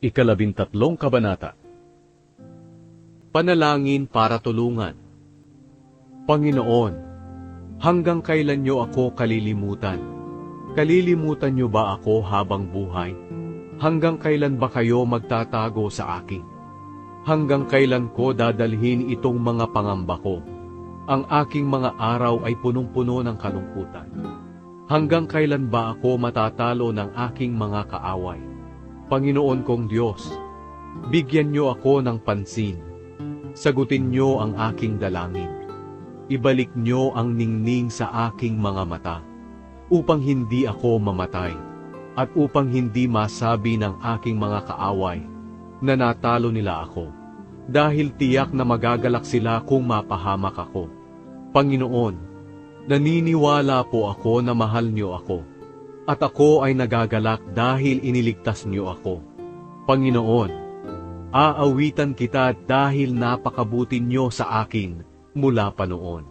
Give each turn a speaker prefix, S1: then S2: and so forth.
S1: Ikalabintatlong Kabanata. Panalangin para tulungan. Panginoon, hanggang kailan niyo ako kalilimutan? Kalilimutan niyo ba ako habang buhay? Hanggang kailan ba kayo magtatago sa akin? Hanggang kailan ko dadalhin itong mga pangamba ko? Ang aking mga araw ay punong-puno ng kalungkutan. Hanggang kailan ba ako matatalo ng aking mga kaaway? Panginoon kong Diyos, bigyan niyo ako ng pansin. Sagutin niyo ang aking dalangin. Ibalik niyo ang ningning sa aking mga mata, upang hindi ako mamatay, at upang hindi masabi ng aking mga kaaway na natalo nila ako, dahil tiyak na magagalak sila kung mapahamak ako. Panginoon, naniniwala po ako na mahal niyo ako, at ako ay nagagalak dahil iniligtas niyo ako. Panginoon, aawitan kita dahil napakabuti niyo sa akin mula pa noon.